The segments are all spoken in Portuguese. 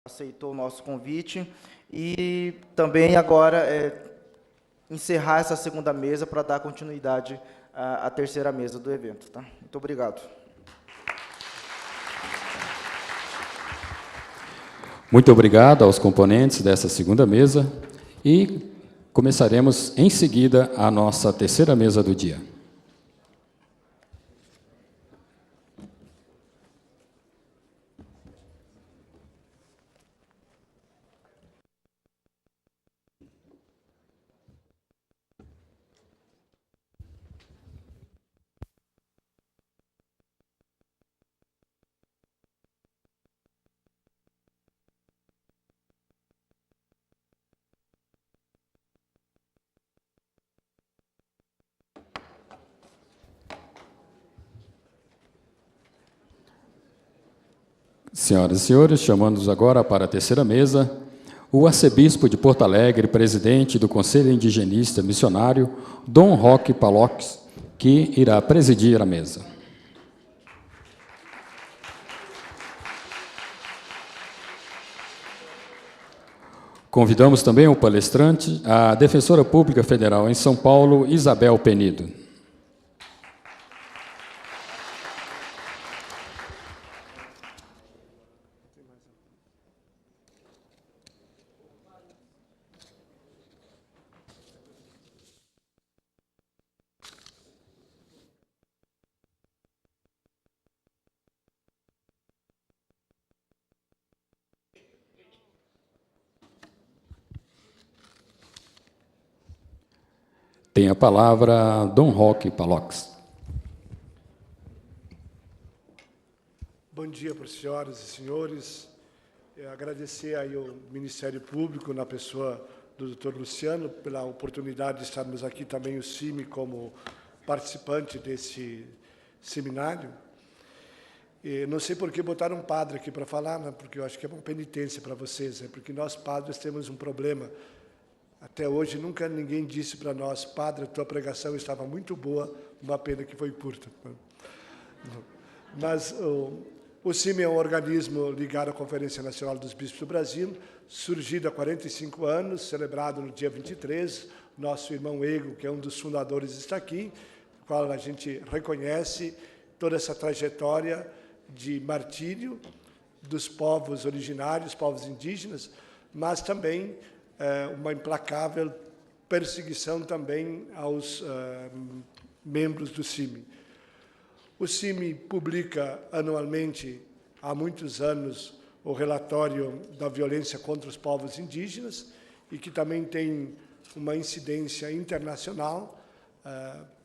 aceitou o nosso convite e também agora encerrar essa segunda mesa para dar continuidade à terceira mesa do evento. Tá? Muito obrigado. Muito obrigado aos componentes dessa segunda mesa e começaremos em seguida a nossa terceira mesa do dia. Senhoras e senhores, chamamos agora para a terceira mesa o arcebispo de Porto Alegre, presidente do Conselho Indigenista Missionário, Dom Roque Palox, que irá presidir a mesa. Convidamos também o palestrante, a defensora pública federal em São Paulo, Isabel Penido. Tem a palavra Dom Roque Palox. Bom dia para as senhoras e senhores. Agradecer aí ao Ministério Público, na pessoa do Dr. Luciano, pela oportunidade de estarmos aqui também, o CIMI, como participante desse seminário. E não sei por que botaram um padre aqui para falar, né? Porque eu acho que é uma penitência para vocês, né? Porque nós, padres, temos um problema. Até hoje, nunca ninguém disse para nós, padre, a tua pregação estava muito boa, uma pena que foi curta. Mas o CIMI é um organismo ligado à Conferência Nacional dos Bispos do Brasil, surgido há 45 anos, celebrado no dia 23. Nosso irmão Ego, que é um dos fundadores, está aqui, no qual a gente reconhece toda essa trajetória de martírio dos povos originários, povos indígenas, mas também uma implacável perseguição também aos membros do CIMI. O CIMI publica anualmente, há muitos anos, o relatório da violência contra os povos indígenas e que também tem uma incidência internacional,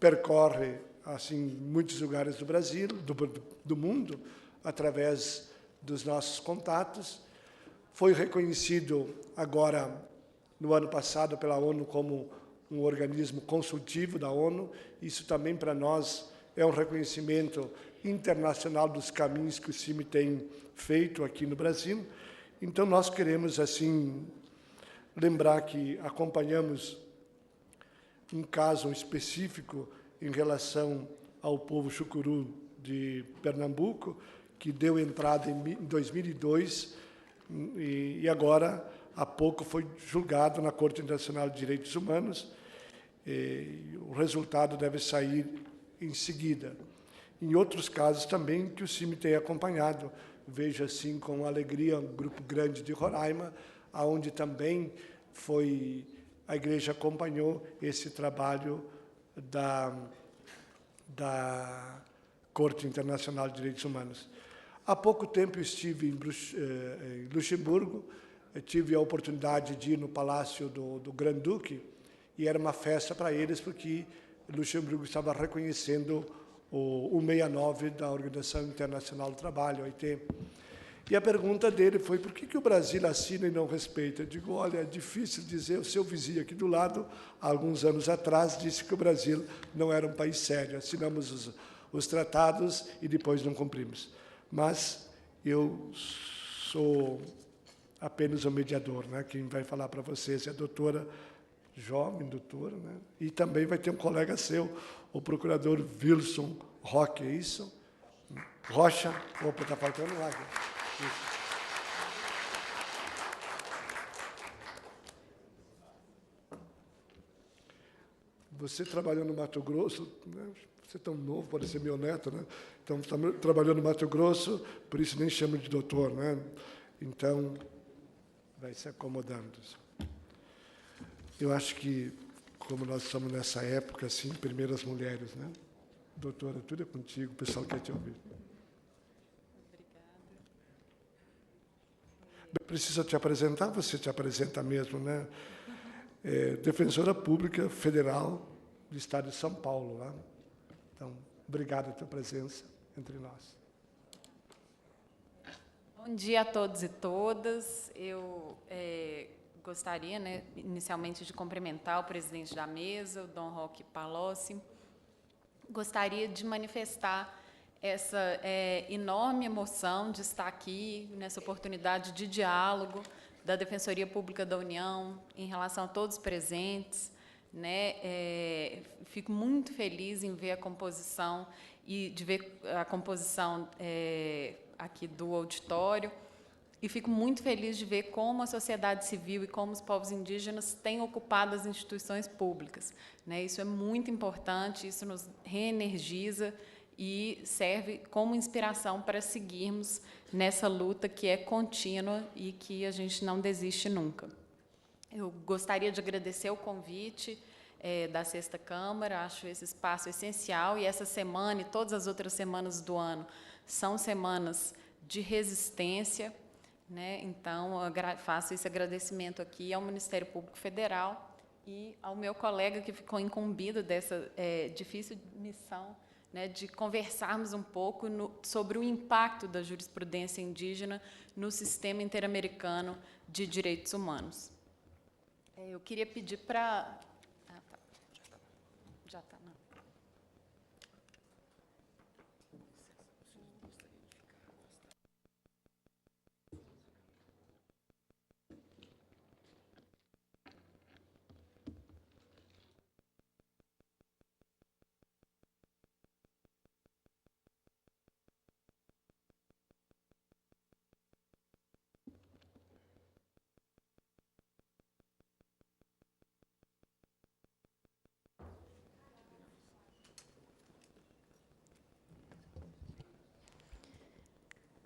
percorre assim muitos lugares do Brasil, do mundo, através dos nossos contatos. Foi reconhecido agora, no ano passado, pela ONU como um organismo consultivo da ONU. Isso também, para nós, é um reconhecimento internacional dos caminhos que o CIMI tem feito aqui no Brasil. Então, nós queremos, assim, lembrar que acompanhamos um caso específico em relação ao povo chucuru de Pernambuco, que deu entrada em 2002 e agora, há pouco, foi julgado na Corte Internacional de Direitos Humanos. O resultado deve sair em seguida. Em outros casos também que o CIMI tem acompanhado, vejo assim com alegria um grupo grande de Roraima, onde também a Igreja acompanhou esse trabalho da Corte Internacional de Direitos Humanos. Há pouco tempo estive em Luxemburgo, tive a oportunidade de ir no Palácio do Grand-Duque, e era uma festa para eles, porque Luxemburgo estava reconhecendo o 169 da Organização Internacional do Trabalho, OIT. E a pergunta dele foi, por que o Brasil assina e não respeita? Eu digo, olha, é difícil dizer, o seu vizinho aqui do lado, há alguns anos atrás, disse que o Brasil não era um país sério. Assinamos os tratados e depois não cumprimos. Mas eu sou apenas o mediador, né? Quem vai falar para vocês é a doutora, jovem doutora, né? E também vai ter um colega seu, o procurador Wilson Roque, é isso? Rocha, opa, está faltando lá. Isso. Você trabalhou no Mato Grosso, né? Você é tão novo, pode ser meu neto, né? Então, trabalhou no Mato Grosso, por isso nem chamo de doutor, né? Então, vai se acomodando. Eu acho que, como nós estamos nessa época, assim, primeiras mulheres, né? Doutora, tudo é contigo, o pessoal quer te ouvir. Precisa te apresentar, você te apresenta mesmo, né? Defensora Pública Federal do Estado de São Paulo. Né? Então, obrigado pela tua presença entre nós. Bom dia a todos e todas. Eu gostaria, né, inicialmente, de cumprimentar o presidente da mesa, o Dom Roque Palocci. Gostaria de manifestar essa enorme emoção de estar aqui, nessa oportunidade de diálogo da Defensoria Pública da União, em relação a todos os presentes. Né? Fico muito feliz em ver a composição e de ver a composição aqui do auditório, e fico muito feliz de ver como a sociedade civil e como os povos indígenas têm ocupado as instituições públicas. Né? Isso é muito importante, isso nos reenergiza e serve como inspiração para seguirmos nessa luta que é contínua e que a gente não desiste nunca. Eu gostaria de agradecer o convite da Sexta Câmara, acho esse espaço essencial, e essa semana e todas as outras semanas do ano são semanas de resistência, né? Então, faço esse agradecimento aqui ao Ministério Público Federal e ao meu colega que ficou incumbido dessa difícil missão, né, de conversarmos um pouco sobre o impacto da jurisprudência indígena no sistema interamericano de direitos humanos. Eu queria pedir para... Já está, não.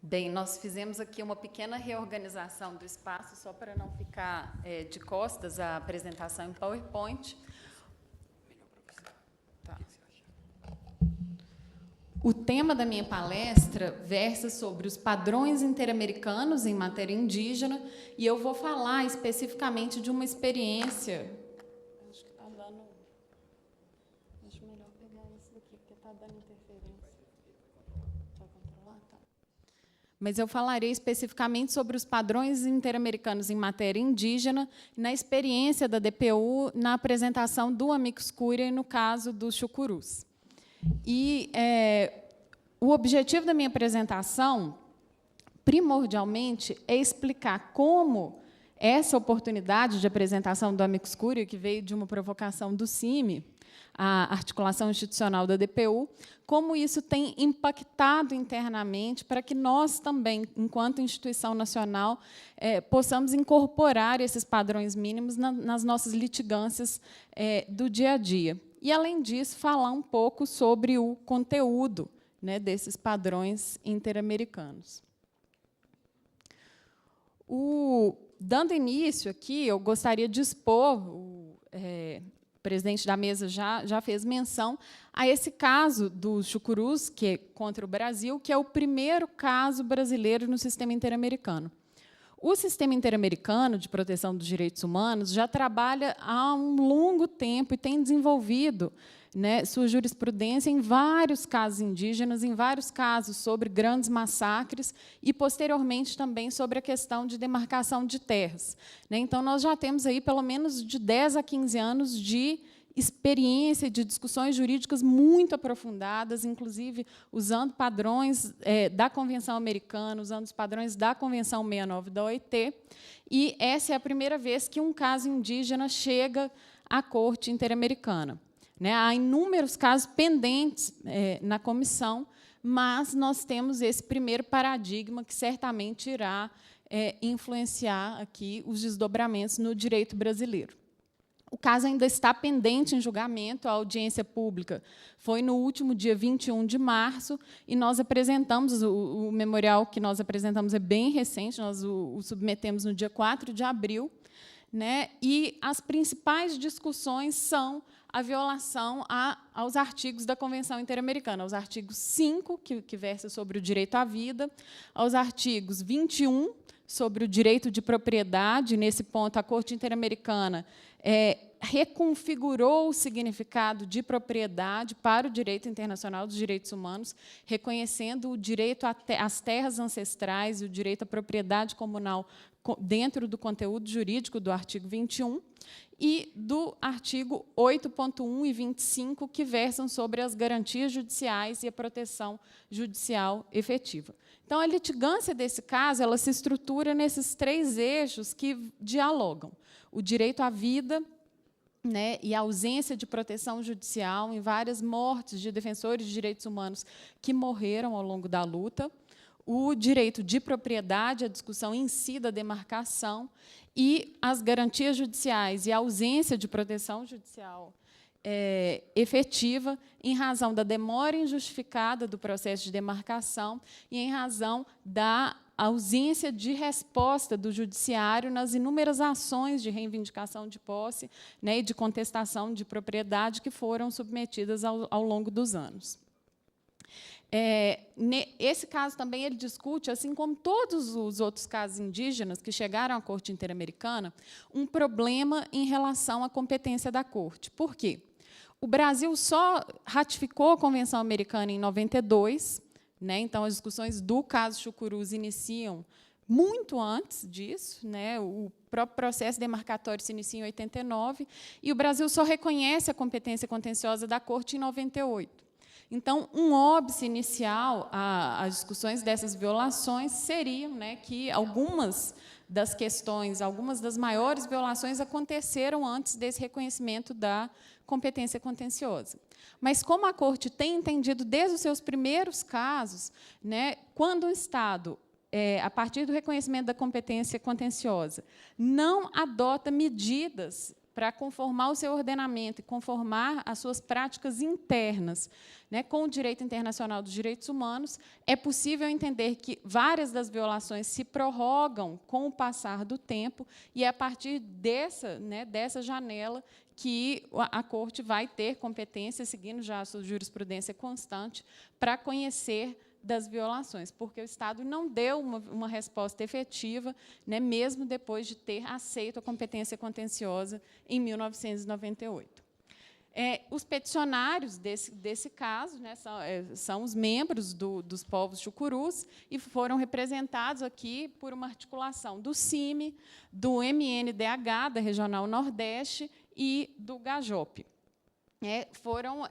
Bem, nós fizemos aqui uma pequena reorganização do espaço, só para não ficar de costas a apresentação em PowerPoint. Tá. O tema da minha palestra versa sobre os padrões interamericanos em matéria indígena, e eu vou falar especificamente de uma experiência... Acho que está dando... Acho melhor pegar esse daqui, porque está dando interferência. Mas eu falarei especificamente sobre os padrões interamericanos em matéria indígena, na experiência da DPU, na apresentação do amicus curiae, no caso dos chucurus. E o objetivo da minha apresentação, primordialmente, é explicar como essa oportunidade de apresentação do amicus curiae, que veio de uma provocação do CIMI, a articulação institucional da DPU, como isso tem impactado internamente para que nós também, enquanto instituição nacional, possamos incorporar esses padrões mínimos nas nossas litigâncias do dia a dia. E, além disso, falar um pouco sobre o conteúdo, né, desses padrões interamericanos. Dando início aqui, eu gostaria de expor... O presidente da mesa já fez menção a esse caso dos chucurus, que é contra o Brasil, que é o primeiro caso brasileiro no sistema interamericano. O sistema interamericano de proteção dos direitos humanos já trabalha há um longo tempo e tem desenvolvido, né, sua jurisprudência em vários casos indígenas, em vários casos sobre grandes massacres e, posteriormente, também sobre a questão de demarcação de terras. Né? Então, nós já temos aí pelo menos de 10 a 15 anos de experiência de discussões jurídicas muito aprofundadas, inclusive usando padrões da Convenção Americana, usando os padrões da Convenção 69 da OIT, e essa é a primeira vez que um caso indígena chega à Corte Interamericana. Né? Há inúmeros casos pendentes na comissão, mas nós temos esse primeiro paradigma que certamente irá influenciar aqui os desdobramentos no direito brasileiro. O caso ainda está pendente em julgamento, a audiência pública foi no último dia 21 de março, e nós apresentamos, o memorial que nós apresentamos é bem recente, nós o submetemos no dia 4 de abril, né, e as principais discussões são a violação aos artigos da Convenção Interamericana, aos artigos 5, que versa sobre o direito à vida, aos artigos 21, sobre o direito de propriedade. Nesse ponto, a Corte Interamericana reconfigurou o significado de propriedade para o direito internacional dos direitos humanos, reconhecendo o direito às terras ancestrais e o direito à propriedade comunal dentro do conteúdo jurídico do artigo 21, e do artigo 8.1 e 25, que versam sobre as garantias judiciais e a proteção judicial efetiva. Então, a litigância desse caso ela se estrutura nesses 3 eixos que dialogam: o direito à vida, né, e a ausência de proteção judicial em várias mortes de defensores de direitos humanos que morreram ao longo da luta, o direito de propriedade, a discussão em si da demarcação, e as garantias judiciais e a ausência de proteção judicial efetiva em razão da demora injustificada do processo de demarcação e em razão da ausência de resposta do judiciário nas inúmeras ações de reivindicação de posse, né, e de contestação de propriedade que foram submetidas ao longo dos anos. Esse caso também ele discute, assim como todos os outros casos indígenas que chegaram à Corte Interamericana, um problema em relação à competência da Corte. Por quê? O Brasil só ratificou a Convenção Americana em 92, né? Então, as discussões do caso Chucurus iniciam muito antes disso, né? O próprio processo demarcatório se inicia em 89, e o Brasil só reconhece a competência contenciosa da Corte em 98. Então, um óbice inicial às discussões dessas violações seriam, né, que algumas das questões, algumas das maiores violações aconteceram antes desse reconhecimento da competência contenciosa. Mas, como a Corte tem entendido desde os seus primeiros casos, né, quando o Estado, a partir do reconhecimento da competência contenciosa, não adota medidas para conformar o seu ordenamento e conformar as suas práticas internas, né, com o direito internacional dos direitos humanos, é possível entender que várias das violações se prorrogam com o passar do tempo, e é a partir dessa janela que a Corte vai ter competência, seguindo já a sua jurisprudência constante, para conhecer das violações, porque o Estado não deu uma resposta efetiva, né, mesmo depois de ter aceito a competência contenciosa em 1998. Os peticionários desse caso, né, são os membros dos povos chucurus, e foram representados aqui por uma articulação do CIMI, do MNDH, da Regional Nordeste, e do GAJOP. Foram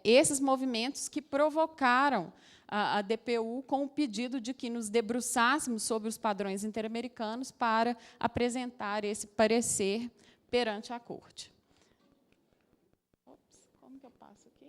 esses movimentos que provocaram a DPU com o pedido de que nos debruçássemos sobre os padrões interamericanos para apresentar esse parecer perante a Corte. Como que eu passo aqui?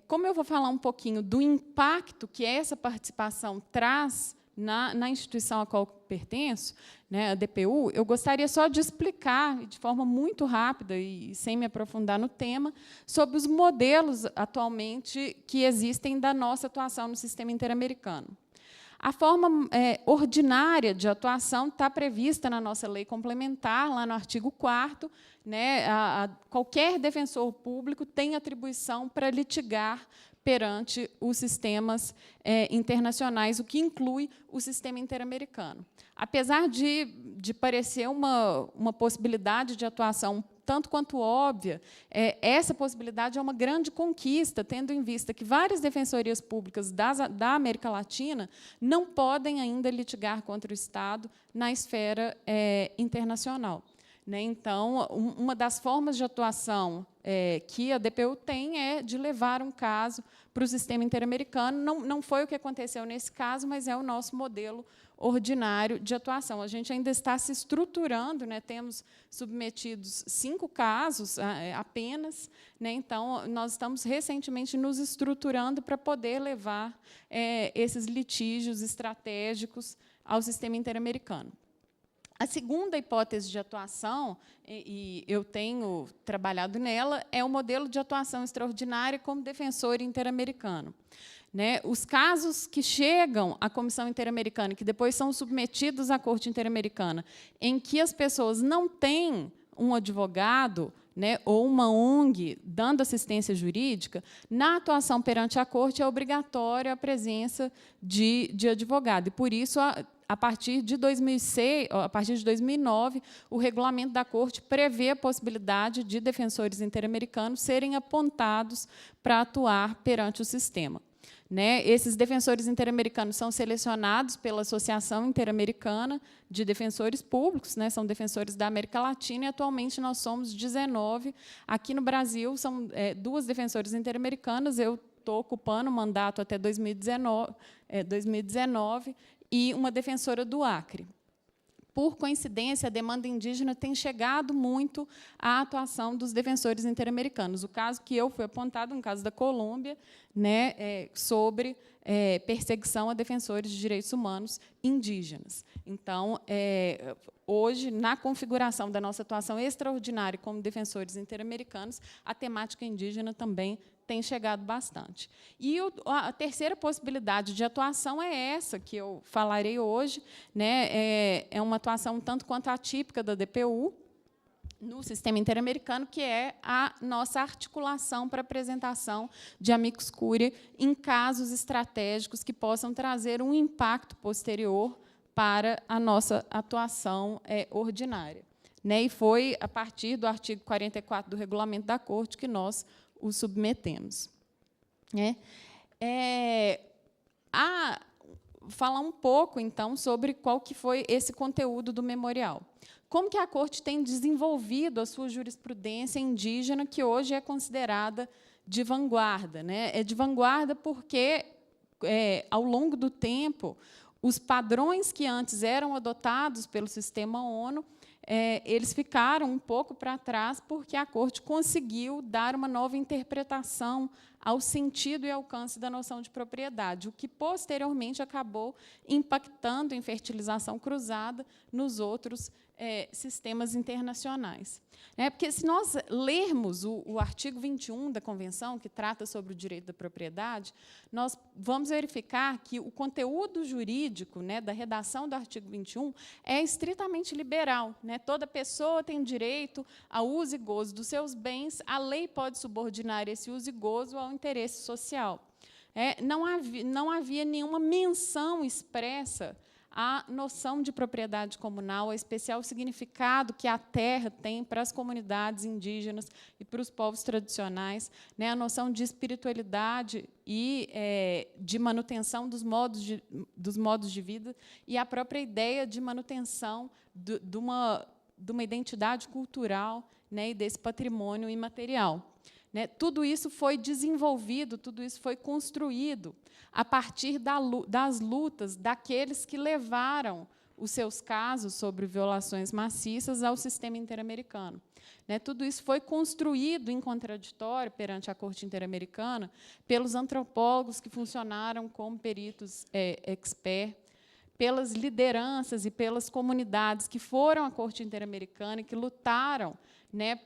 Como eu vou falar um pouquinho do impacto que essa participação traz na instituição a qual pertenço, né, a DPU, eu gostaria só de explicar, de forma muito rápida e sem me aprofundar no tema, sobre os modelos atualmente que existem da nossa atuação no sistema interamericano. A forma ordinária de atuação está prevista na nossa lei complementar, lá no artigo 4º, né, qualquer defensor público tem atribuição para litigar perante os sistemas internacionais, o que inclui o sistema interamericano. Apesar de parecer uma possibilidade de atuação tanto quanto óbvia, essa possibilidade é uma grande conquista, tendo em vista que várias defensorias públicas da América Latina não podem ainda litigar contra o Estado na esfera internacional. Então, uma das formas de atuação que a DPU tem é de levar um caso para o sistema interamericano. Não foi o que aconteceu nesse caso, mas é o nosso modelo ordinário de atuação. A gente ainda está se estruturando, né? Temos submetidos 5 casos apenas, né? Então, nós estamos recentemente nos estruturando para poder levar esses litígios estratégicos, ao sistema interamericano. A segunda hipótese de atuação, e eu tenho trabalhado nela, é o modelo de atuação extraordinária como defensor interamericano. Né? Os casos que chegam à Comissão Interamericana, que depois são submetidos à Corte Interamericana, em que as pessoas não têm um advogado, né, ou uma ONG dando assistência jurídica, na atuação perante a Corte é obrigatória a presença de advogado. E, por isso, a partir de 2006, a partir de 2009, o regulamento da Corte prevê a possibilidade de defensores interamericanos serem apontados para atuar perante o sistema. Né? Esses defensores interamericanos são selecionados pela Associação Interamericana de Defensores Públicos, né? São defensores da América Latina, e atualmente nós somos 19. Aqui no Brasil, são 2 defensoras interamericanas, eu estou ocupando o mandato até 2019, e uma defensora do Acre. Por coincidência, a demanda indígena tem chegado muito à atuação dos defensores interamericanos. O caso que eu fui apontado, um caso da Colômbia, né, sobre perseguição a defensores de direitos humanos indígenas. Então, hoje, na configuração da nossa atuação extraordinária como defensores interamericanos, a temática indígena também tem chegado bastante. E a terceira possibilidade de atuação é essa que eu falarei hoje, né? É uma atuação tanto quanto atípica da DPU no sistema interamericano, que é a nossa articulação para apresentação de amicus curiae em casos estratégicos que possam trazer um impacto posterior para a nossa atuação ordinária. Né? E foi a partir do artigo 44 do Regulamento da Corte que nós o submetemos. Falar um pouco, então, sobre qual que foi esse conteúdo do memorial. Como que a Corte tem desenvolvido a sua jurisprudência indígena, que hoje é considerada de vanguarda. Né? É de vanguarda porque, ao longo do tempo, os padrões que antes eram adotados pelo sistema ONU, eles ficaram um pouco para trás, porque a Corte conseguiu dar uma nova interpretação ao sentido e alcance da noção de propriedade, o que, posteriormente, acabou impactando em fertilização cruzada nos outros sistemas internacionais. Porque, se nós lermos o artigo 21 da Convenção, que trata sobre o direito da propriedade, nós vamos verificar que o conteúdo jurídico, né, da redação do artigo 21 é estritamente liberal. Né? Toda pessoa tem direito ao uso e gozo dos seus bens, a lei pode subordinar esse uso e gozo ao interesse social. Não havia nenhuma menção expressa à noção de propriedade comunal, ao especial significado que a terra tem para as comunidades indígenas e para os povos tradicionais, né? A noção de espiritualidade e de manutenção dos modos de vida, e a própria ideia de manutenção de uma identidade cultural, né, e desse patrimônio imaterial. Né? Tudo isso foi desenvolvido, tudo isso foi construído a partir das lutas daqueles que levaram os seus casos sobre violações maciças ao sistema interamericano. Né? Tudo isso foi construído em contraditório perante a Corte Interamericana pelos antropólogos que funcionaram como peritos expert, pelas lideranças e pelas comunidades que foram à Corte Interamericana e que lutaram, né,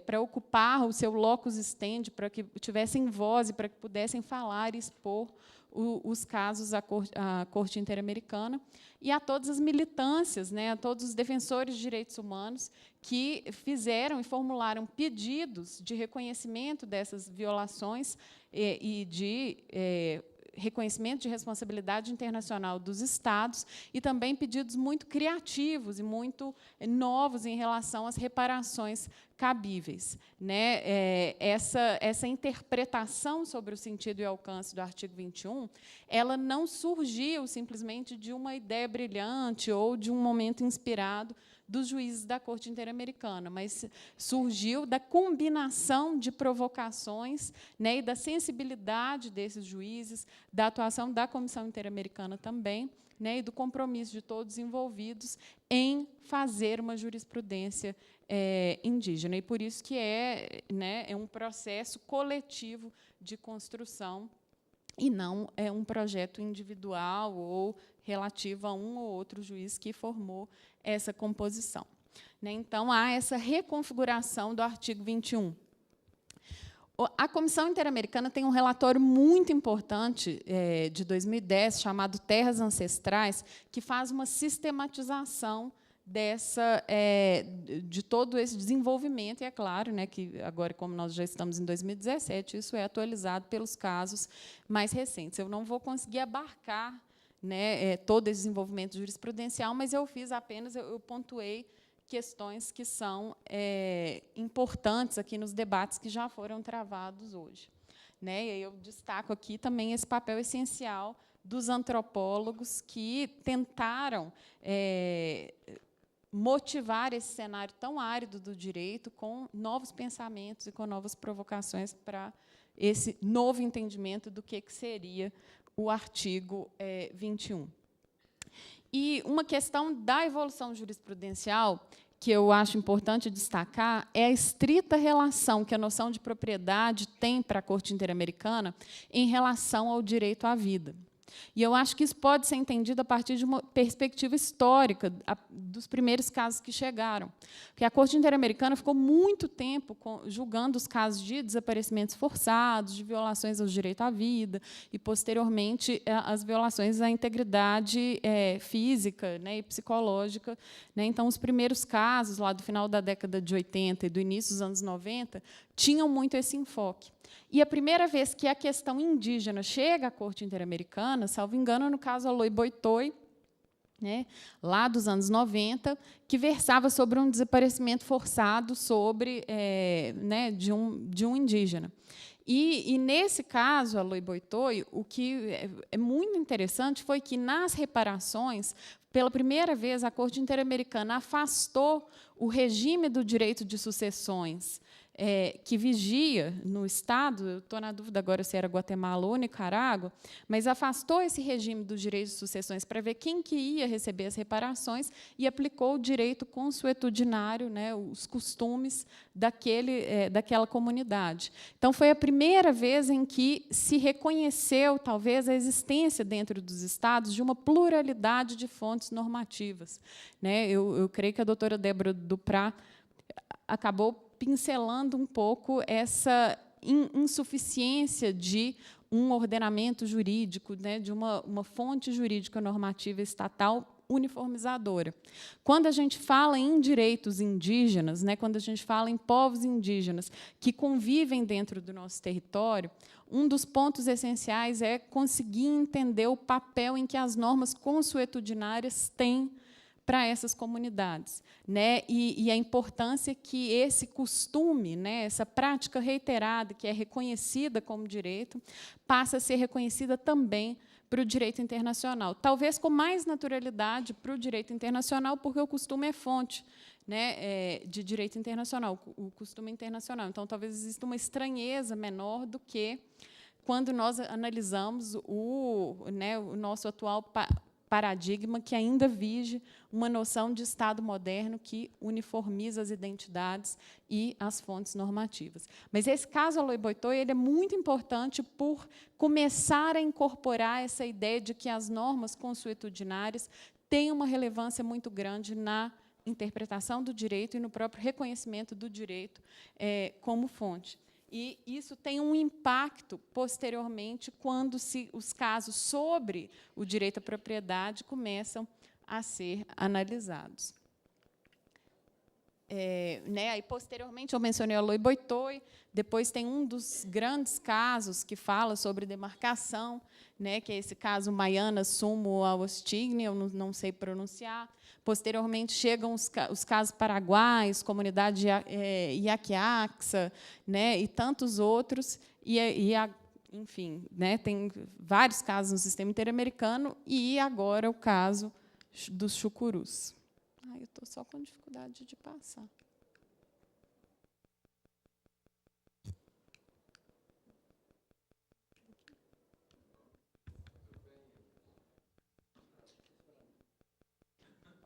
para ocupar o seu locus standi, para que tivessem voz e para que pudessem falar e expor os casos à Corte Interamericana, e a todas as militâncias, né, a todos os defensores de direitos humanos que fizeram e formularam pedidos de reconhecimento dessas violações e de reconhecimento de responsabilidade internacional dos Estados, e também pedidos muito criativos e muito novos em relação às reparações cabíveis. Né? Essa interpretação sobre o sentido e alcance do artigo 21, ela não surgiu simplesmente de uma ideia brilhante ou de um momento inspirado dos juízes da Corte Interamericana, mas surgiu da combinação de provocações, né, e da sensibilidade desses juízes, da atuação da Comissão Interamericana também, né, e do compromisso de todos envolvidos em fazer uma jurisprudência indígena. E por isso que é um processo coletivo de construção e não um projeto individual ou relativo a um ou outro juiz que formou essa composição. Né? Então, há essa reconfiguração do artigo 21. A Comissão Interamericana tem um relatório muito importante de 2010, chamado Terras Ancestrais, que faz uma sistematização de todo esse desenvolvimento, e é claro, né, que agora, como nós já estamos em 2017, isso é atualizado pelos casos mais recentes. Eu não vou conseguir abarcar, né, todo esse desenvolvimento jurisprudencial, mas eu fiz apenas, eu pontuei questões que são importantes aqui nos debates que já foram travados hoje. Né? E eu destaco aqui também esse papel essencial dos antropólogos que tentaram motivar esse cenário tão árido do direito com novos pensamentos e com novas provocações para esse novo entendimento do que seria o artigo 21. E uma questão da evolução jurisprudencial que eu acho importante destacar é a estrita relação que a noção de propriedade tem para a Corte Interamericana em relação ao direito à vida. E eu acho que isso pode ser entendido a partir de uma perspectiva histórica dos primeiros casos que chegaram. Porque a Corte Interamericana ficou muito tempo julgando os casos de desaparecimentos forçados, de violações ao direito à vida, e, posteriormente, as violações à integridade física, né, e psicológica. Né? Então, os primeiros casos, lá do final da década de 80 e do início dos anos 90, tinham muito esse enfoque. E a primeira vez que a questão indígena chega à Corte Interamericana, salvo engano, no caso Aloy Boitoi, né, lá dos anos 90, que versava sobre um desaparecimento forçado né, de um indígena. E, nesse caso, Aloy Boitoi, o que é muito interessante foi que, nas reparações, pela primeira vez, a Corte Interamericana afastou o regime do direito de sucessões que vigia no Estado, eu estou na dúvida agora se era Guatemala ou Nicarágua, mas afastou esse regime do direito de sucessões para ver quem que ia receber as reparações e aplicou o direito consuetudinário, né, os costumes daquela comunidade. Então, foi a primeira vez em que se reconheceu, talvez, a existência dentro dos Estados de uma pluralidade de fontes normativas. Né? Eu creio que a doutora Débora Duprá acabou pincelando um pouco essa insuficiência de um ordenamento jurídico, né, de uma fonte jurídica normativa estatal uniformizadora. Quando a gente fala em direitos indígenas, né, quando a gente fala em povos indígenas que convivem dentro do nosso território, um dos pontos essenciais é conseguir entender o papel em que as normas consuetudinárias têm para essas comunidades, né? E a importância que esse costume, né, essa prática reiterada, que é reconhecida como direito, passa a ser reconhecida também para o direito internacional. Talvez com mais naturalidade para o direito internacional, porque o costume é fonte, né, de direito internacional, o costume internacional. Então, talvez exista uma estranheza menor do que quando nós analisamos o nosso atual paradigma que ainda vige uma noção de Estado moderno que uniformiza as identidades e as fontes normativas. Mas esse caso Aloy Boitoi ele é muito importante por começar a incorporar essa ideia de que as normas consuetudinárias têm uma relevância muito grande na interpretação do direito e no próprio reconhecimento do direito como fonte. E isso tem um impacto, posteriormente, quando os casos sobre o direito à propriedade começam a ser analisados. Aí, posteriormente, eu mencionei a Aloy Boitoi, depois tem um dos grandes casos que fala sobre demarcação, né, que é esse caso Maiana Sumo Awostigni, eu não sei pronunciar. Posteriormente, chegam os casos paraguaios, comunidade Iaquiaxa, né, e tantos outros, enfim, né, tem vários casos no sistema interamericano, e agora o caso dos chucurus. Eu estou só com dificuldade de passar.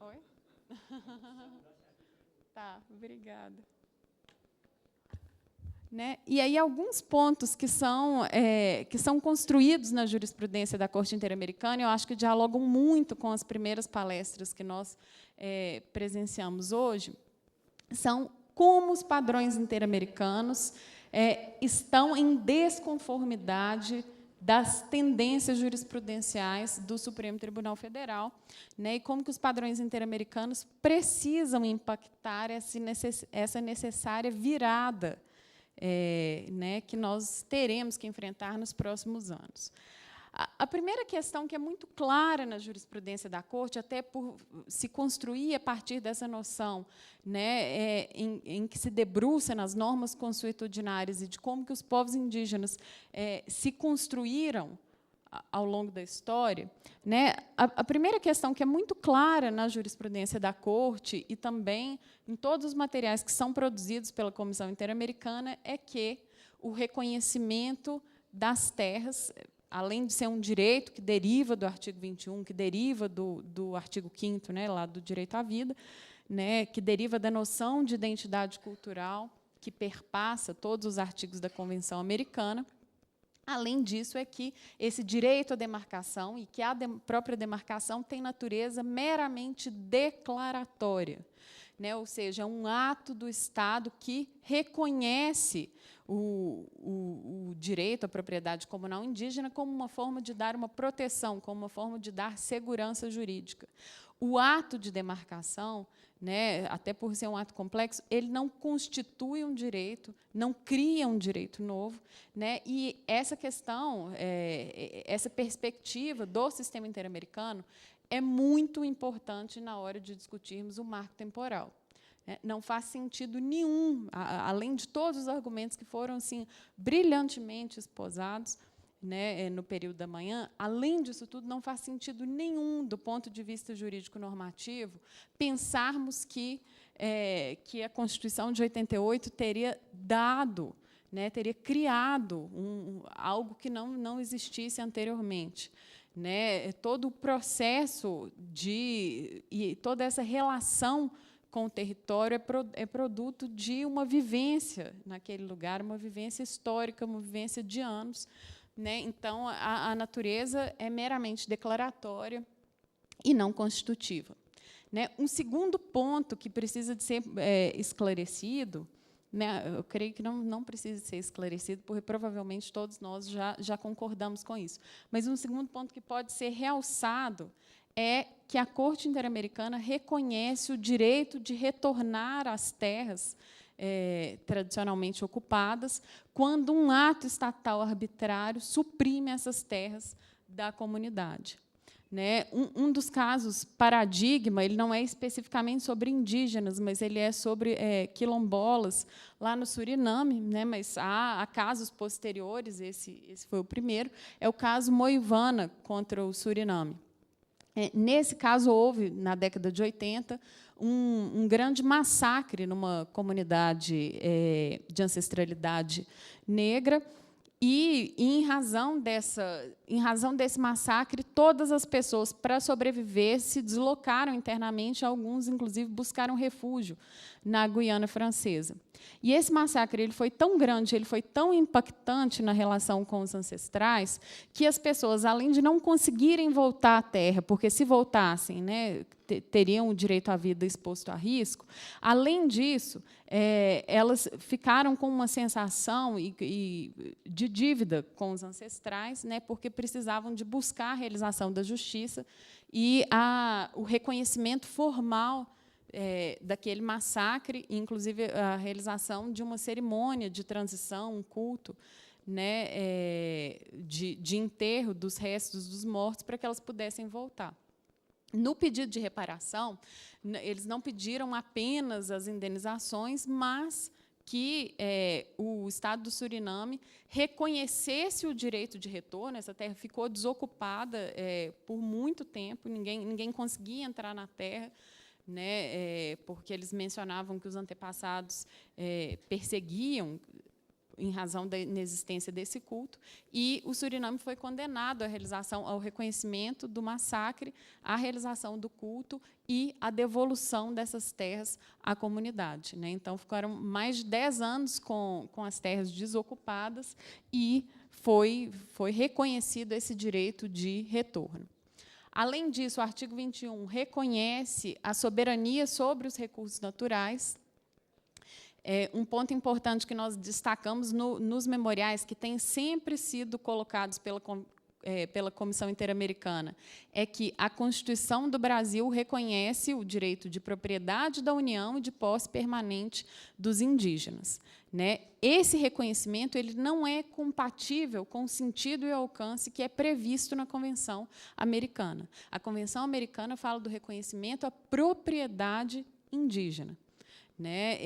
Oi? Tá, obrigada. Né? E aí alguns pontos que são construídos na jurisprudência da Corte Interamericana, eu acho que dialogam muito com as primeiras palestras que nós presenciamos hoje, são como os padrões interamericanos estão em desconformidade das tendências jurisprudenciais do Supremo Tribunal Federal, né, e como que os padrões interamericanos precisam impactar essa necessária virada né, que nós teremos que enfrentar nos próximos anos. A primeira questão, que é muito clara na jurisprudência da Corte, até por se construir a partir dessa noção, né, em que se debruça nas normas consuetudinárias e de como que os povos indígenas se construíram ao longo da história, né, a primeira questão, que é muito clara na jurisprudência da Corte e também em todos os materiais que são produzidos pela Comissão Interamericana, é que o reconhecimento das terras, além de ser um direito que deriva do artigo 21, que deriva do artigo 5º, né, lá do direito à vida, né, que deriva da noção de identidade cultural, que perpassa todos os artigos da Convenção Americana. Além disso, é que esse direito à demarcação, e que a própria demarcação tem natureza meramente declaratória, né, ou seja, um ato do Estado que reconhece o direito à propriedade comunal indígena como uma forma de dar uma proteção, como uma forma de dar segurança jurídica. O ato de demarcação, né, até por ser um ato complexo, ele não constitui um direito, não cria um direito novo, né, e essa questão, essa perspectiva do sistema interamericano é muito importante na hora de discutirmos o marco temporal. Não faz sentido nenhum, além de todos os argumentos que foram assim, brilhantemente esposados, né, no período da manhã, além disso tudo, não faz sentido nenhum, do ponto de vista jurídico-normativo, pensarmos que a Constituição de 88 teria dado, né, teria criado algo que não existisse anteriormente. Né? Todo o processo e toda essa relação com o território é produto de uma vivência naquele lugar, uma vivência histórica, uma vivência de anos. Né? Então, a natureza é meramente declaratória e não constitutiva. Né? Um segundo ponto que precisa de ser esclarecido, né, eu creio que não precisa ser esclarecido, porque provavelmente todos nós já concordamos com isso. Mas um segundo ponto que pode ser realçado é que a Corte Interamericana reconhece o direito de retornar às terras tradicionalmente ocupadas, quando um ato estatal arbitrário suprime essas terras da comunidade. Né? Um dos casos paradigma, ele não é especificamente sobre indígenas, mas ele é sobre quilombolas lá no Suriname, né? Mas há casos posteriores, esse foi o primeiro, é o caso Moivana contra o Suriname. Nesse caso, houve, na década de 80, um grande massacre numa comunidade de ancestralidade negra, e, em razão desse massacre, todas as pessoas, para sobreviver, se deslocaram internamente, alguns, inclusive, buscaram refúgio na Guiana Francesa. E esse massacre ele foi tão grande, ele foi tão impactante na relação com os ancestrais, que as pessoas, além de não conseguirem voltar à terra, porque, se voltassem, né, teriam o direito à vida exposto a risco, além disso, elas ficaram com uma sensação de dívida com os ancestrais, né, porque precisavam de buscar a realização da justiça e o reconhecimento formal daquele massacre, inclusive a realização de uma cerimônia de transição, um culto, né, de enterro dos restos dos mortos, para que elas pudessem voltar. No pedido de reparação, eles não pediram apenas as indenizações, mas que o Estado do Suriname reconhecesse o direito de retorno. Essa terra ficou desocupada por muito tempo, ninguém conseguia entrar na terra, né, porque eles mencionavam que os antepassados perseguiam em razão da inexistência desse culto, e o Suriname foi condenado ao reconhecimento do massacre, à realização do culto e à devolução dessas terras à comunidade, né? Então, ficaram mais de 10 anos com as terras desocupadas e foi reconhecido esse direito de retorno. Além disso, o artigo 21 reconhece a soberania sobre os recursos naturais. Um ponto importante que nós destacamos nos memoriais, que têm sempre sido colocados pela Comissão Interamericana, é que a Constituição do Brasil reconhece o direito de propriedade da União e de posse permanente dos indígenas, né? Esse reconhecimento ele não é compatível com o sentido e alcance que é previsto na Convenção Americana. A Convenção Americana fala do reconhecimento à propriedade indígena, né?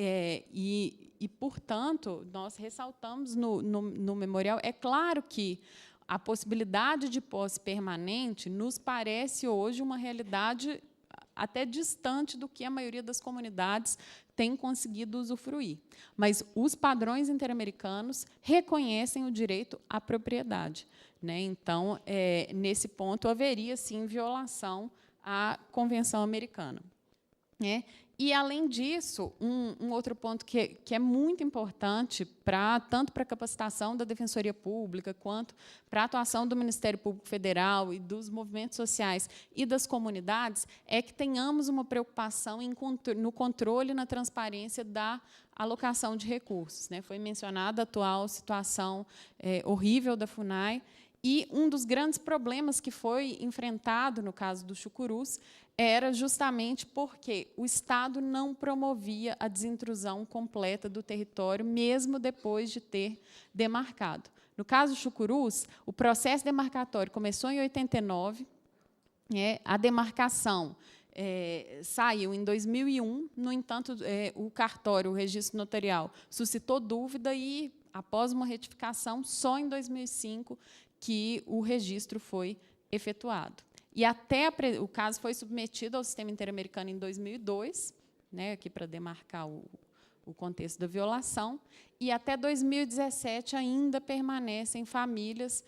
Portanto, nós ressaltamos no memorial, é claro que a possibilidade de posse permanente nos parece hoje uma realidade até distante do que a maioria das comunidades tem conseguido usufruir. Mas os padrões interamericanos reconhecem o direito à propriedade, né? Então, nesse ponto, haveria, sim, violação à Convenção Americana, né? E, além disso, um outro ponto que é muito importante, tanto para a capacitação da Defensoria Pública, quanto para a atuação do Ministério Público Federal e dos movimentos sociais e das comunidades, é que tenhamos uma preocupação no controle e na transparência da alocação de recursos, né? Foi mencionada a atual situação horrível da FUNAI, e um dos grandes problemas que foi enfrentado no caso do Chucurus era justamente porque o Estado não promovia a desintrusão completa do território, mesmo depois de ter demarcado. No caso do Chucurus, o processo demarcatório começou em 89, a demarcação saiu em 2001, no entanto, o cartório, o registro notarial, suscitou dúvida e, após uma retificação, só em 2005 que o registro foi efetuado. E até o caso foi submetido ao sistema interamericano em 2002, né, aqui para demarcar o contexto da violação, e até 2017 ainda permanecem famílias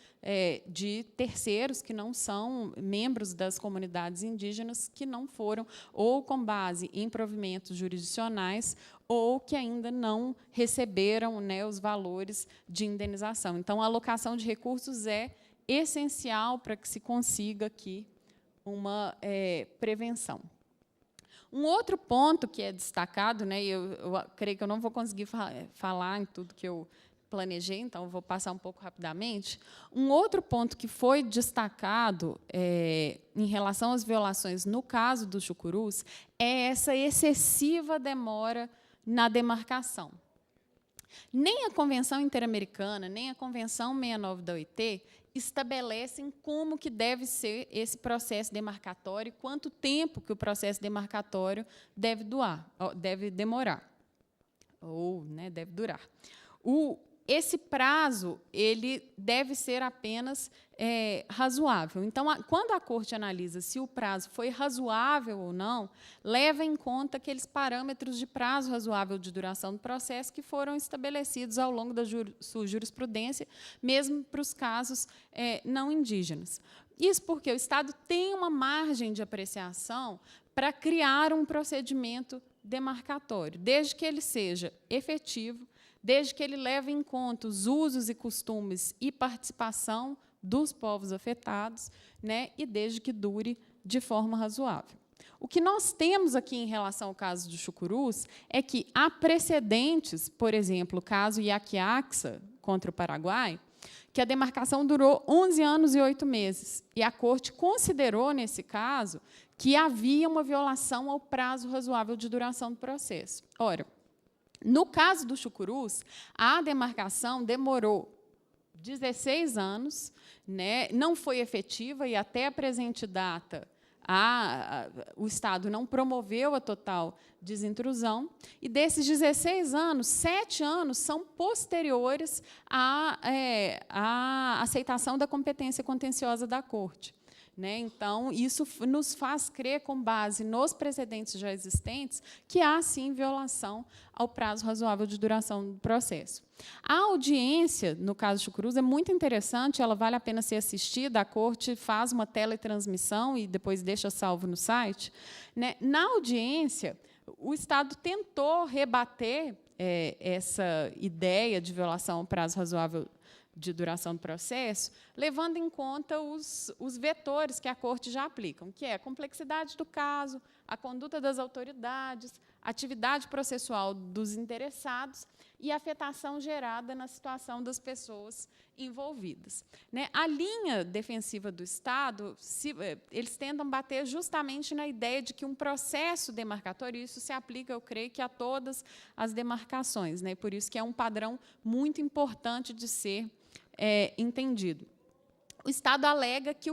de terceiros que não são membros das comunidades indígenas, que não foram, ou com base em provimentos jurisdicionais, ou que ainda não receberam, né, os valores de indenização. Então, a alocação de recursos é essencial para que se consiga aqui uma prevenção. Um outro ponto que é destacado, né, eu creio que eu não vou conseguir falar em tudo que eu planejei, então eu vou passar um pouco rapidamente. Um outro ponto que foi destacado em relação às violações no caso do Chucurus é essa excessiva demora na demarcação. Nem a Convenção Interamericana, nem a Convenção 69 da OIT estabelecem como que deve ser esse processo demarcatório, quanto tempo que o processo demarcatório deve demorar, ou, né, deve durar. Esse prazo ele deve ser apenas razoável. Então, quando a Corte analisa se o prazo foi razoável ou não, leva em conta aqueles parâmetros de prazo razoável de duração do processo que foram estabelecidos ao longo da sua jurisprudência, mesmo para os casos não indígenas. Isso porque o Estado tem uma margem de apreciação para criar um procedimento demarcatório, desde que ele seja efetivo, desde que ele leve em conta os usos e costumes e participação dos povos afetados, né, e desde que dure de forma razoável. O que nós temos aqui em relação ao caso do Chucurus é que há precedentes, por exemplo, o caso Iaquiaxa contra o Paraguai, que a demarcação durou 11 anos e 8 meses, e a Corte considerou, nesse caso, que havia uma violação ao prazo razoável de duração do processo. Ora, no caso do Chucurus, a demarcação demorou 16 anos, né, não foi efetiva, e até a presente data o Estado não promoveu a total desintrusão, e desses 16 anos, 7 anos são posteriores à aceitação da competência contenciosa da Corte, né? Então, isso nos faz crer, com base nos precedentes já existentes, que há, sim, violação ao prazo razoável de duração do processo. A audiência, no caso de Chucruz, é muito interessante, ela vale a pena ser assistida, a Corte faz uma teletransmissão e depois deixa salvo no site, né? Na audiência, o Estado tentou rebater essa ideia de violação ao prazo razoável de duração do processo, levando em conta os vetores que a Corte já aplica, que é a complexidade do caso, a conduta das autoridades, a atividade processual dos interessados e a afetação gerada na situação das pessoas envolvidas, né? A linha defensiva do Estado, eles tentam bater justamente na ideia de que um processo demarcatório, isso se aplica, eu creio, que a todas as demarcações, né? Por isso que é um padrão muito importante de ser entendido. O Estado alega que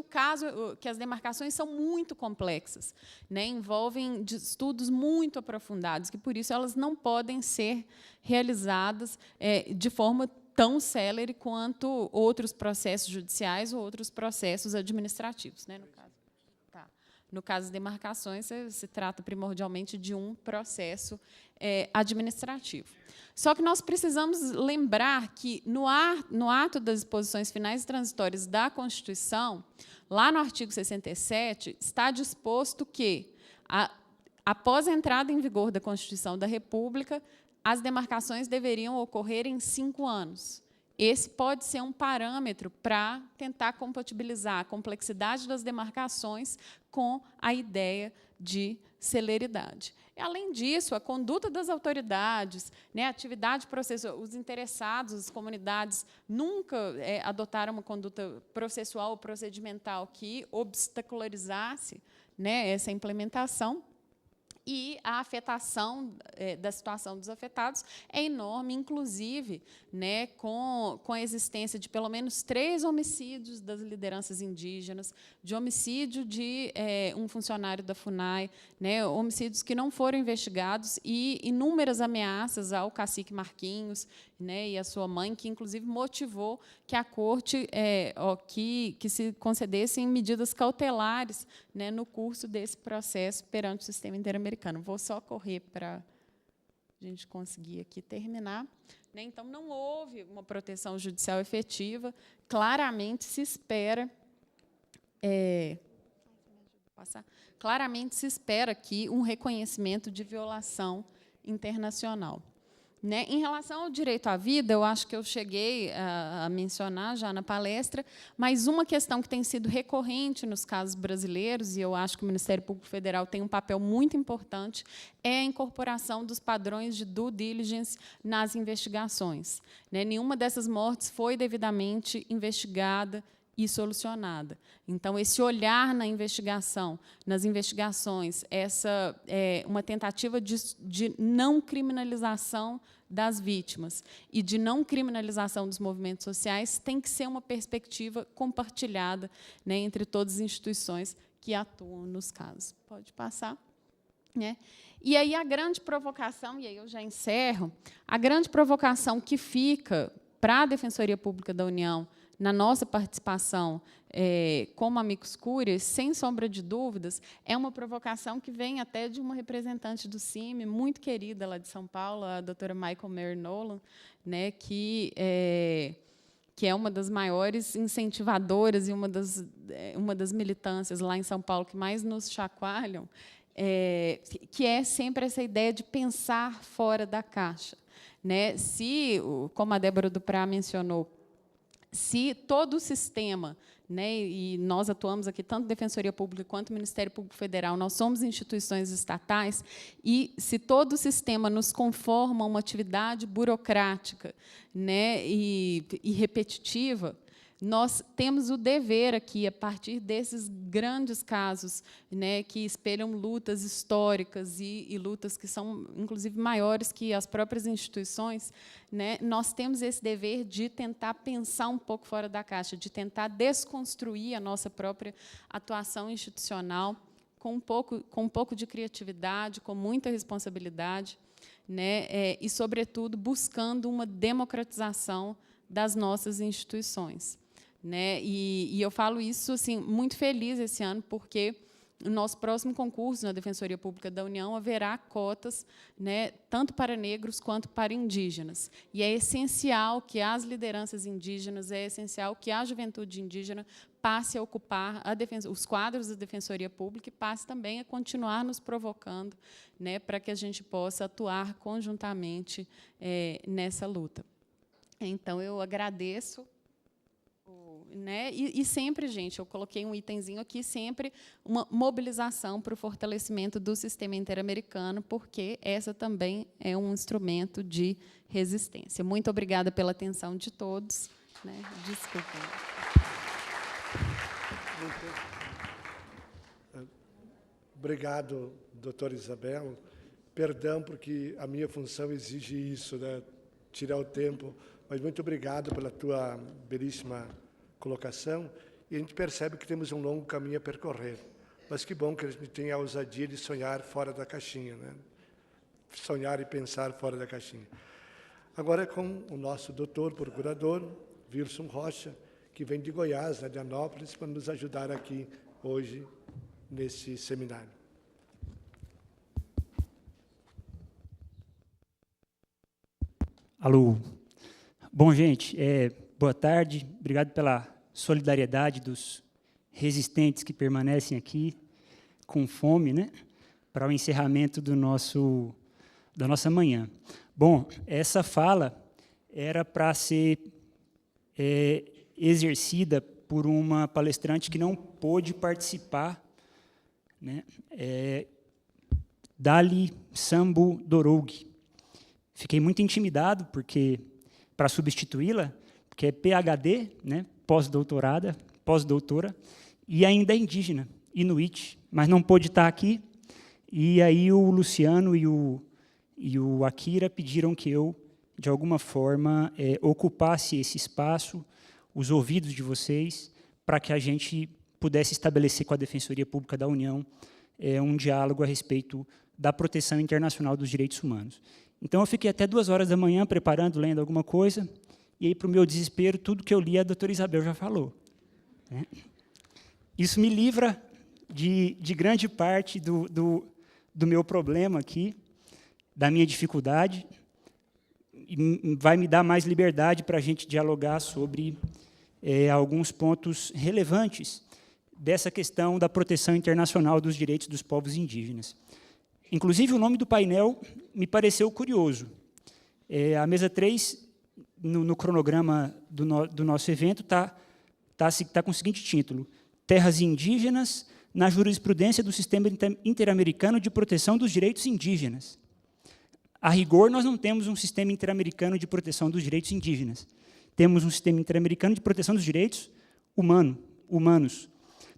que as demarcações são muito complexas, né? Envolvem estudos muito aprofundados, que, por isso, elas não podem ser realizadas de forma tão célere quanto outros processos judiciais ou outros processos administrativos, né, no caso. Tá. No caso das demarcações, se trata primordialmente de um processo administrativo. Só que nós precisamos lembrar que, no ato das disposições finais e transitórias da Constituição, lá no artigo 67, está disposto que, após a entrada em vigor da Constituição da República, as demarcações deveriam ocorrer em 5 anos. Esse pode ser um parâmetro para tentar compatibilizar a complexidade das demarcações com a ideia de celeridade. E, além disso, a conduta das autoridades, né, a atividade processual, os interessados, as comunidades, nunca adotaram uma conduta processual ou procedimental que obstacularizasse, né, essa implementação. E a afetação da situação dos afetados é enorme, inclusive, né, com a existência de pelo menos 3 homicídios das lideranças indígenas, de homicídio de um funcionário da FUNAI, né, homicídios que não foram investigados e inúmeras ameaças ao cacique Marquinhos, né, e a sua mãe, que, inclusive, motivou que a Corte que se concedessem medidas cautelares, né, no curso desse processo perante o sistema interamericano. Vou só correr para a gente conseguir aqui terminar, né? Então, não houve uma proteção judicial efetiva. Claramente se espera aqui um reconhecimento de violação internacional. Né? Em relação ao direito à vida, eu acho que eu cheguei a mencionar já na palestra, mas uma questão que tem sido recorrente nos casos brasileiros, e eu acho que o Ministério Público Federal tem um papel muito importante, é a incorporação dos padrões de due diligence nas investigações. Né? Nenhuma dessas mortes foi devidamente investigada e solucionada. Então, esse olhar na investigação, nas investigações, essa uma tentativa de não criminalização das vítimas e de não criminalização dos movimentos sociais tem que ser uma perspectiva compartilhada, né, entre todas as instituições que atuam nos casos. Pode passar. Né? E aí a grande provocação, e aí eu já encerro, a grande provocação que fica para a Defensoria Pública da União, na nossa participação como amicus curiae, sem sombra de dúvidas, é uma provocação que vem até de uma representante do CIMI, muito querida lá de São Paulo, a doutora Michael Mary Nolan, né, que é uma das maiores incentivadoras e uma das militâncias lá em São Paulo que mais nos chacoalham, que é sempre essa ideia de pensar fora da caixa. Né? Se, como a Débora Duprá mencionou, se todo o sistema, né, e nós atuamos aqui, tanto Defensoria Pública quanto Ministério Público Federal, nós somos instituições estatais, e se todo o sistema nos conforma a uma atividade burocrática, né, e repetitiva, nós temos o dever aqui, a partir desses grandes casos, né, que espelham lutas históricas e lutas que são, inclusive, maiores que as próprias instituições, né, nós temos esse dever de tentar pensar um pouco fora da caixa, de tentar desconstruir a nossa própria atuação institucional com um pouco de criatividade, com muita responsabilidade, né, e, sobretudo, buscando uma democratização das nossas instituições. né? E eu falo isso assim, muito feliz esse ano, porque no nosso próximo concurso na Defensoria Pública da União haverá cotas, né, tanto para negros quanto para indígenas. E é essencial que as lideranças indígenas, é essencial que a juventude indígena passe a ocupar os quadros da Defensoria Pública e passe também a continuar nos provocando, né, para que a gente possa atuar conjuntamente nessa luta. Então, eu agradeço. Né? E sempre, gente, eu coloquei um itemzinho aqui, sempre uma mobilização para o fortalecimento do sistema interamericano, porque essa também é um instrumento de resistência. Muito obrigada pela atenção de todos. Né? Desculpem. Obrigado, doutora Isabel. Perdão, porque a minha função exige isso, né? Tirar o tempo, mas muito obrigado pela tua belíssima colocação, e a gente percebe que temos um longo caminho a percorrer. Mas que bom que a gente tenha a ousadia de sonhar fora da caixinha, né? Sonhar e pensar fora da caixinha. Agora é com o nosso doutor procurador, Wilson Rocha, que vem de Goiás, né, de Anópolis, para nos ajudar aqui hoje nesse seminário. Alô. Bom, gente, boa tarde. Obrigado pela solidariedade dos resistentes que permanecem aqui com fome, né, para o encerramento da nossa manhã. Bom, essa fala era para ser exercida por uma palestrante que não pôde participar, né, Dali Sambu Dorougue. Fiquei muito intimidado para substituí-la, porque é PhD, né, pós-doutora, e ainda é indígena, inuit, mas não pôde estar aqui. E aí o Luciano e o Akira pediram que eu, de alguma forma, ocupasse esse espaço, os ouvidos de vocês, para que a gente pudesse estabelecer com a Defensoria Pública da União um diálogo a respeito da proteção internacional dos direitos humanos. Então, eu fiquei até 2 horas da manhã preparando, lendo alguma coisa, e aí, para o meu desespero, tudo que eu li, a doutora Isabel já falou. Né? Isso me livra de grande parte do meu problema aqui, da minha dificuldade, e vai me dar mais liberdade para a gente dialogar sobre alguns pontos relevantes dessa questão da proteção internacional dos direitos dos povos indígenas. Inclusive, o nome do painel me pareceu curioso. A mesa 3, no cronograma do nosso evento, está com o seguinte título: Terras indígenas na jurisprudência do Sistema Interamericano de Proteção dos Direitos Indígenas. A rigor, nós não temos um Sistema Interamericano de Proteção dos Direitos Indígenas. Temos um Sistema Interamericano de Proteção dos Direitos Humanos.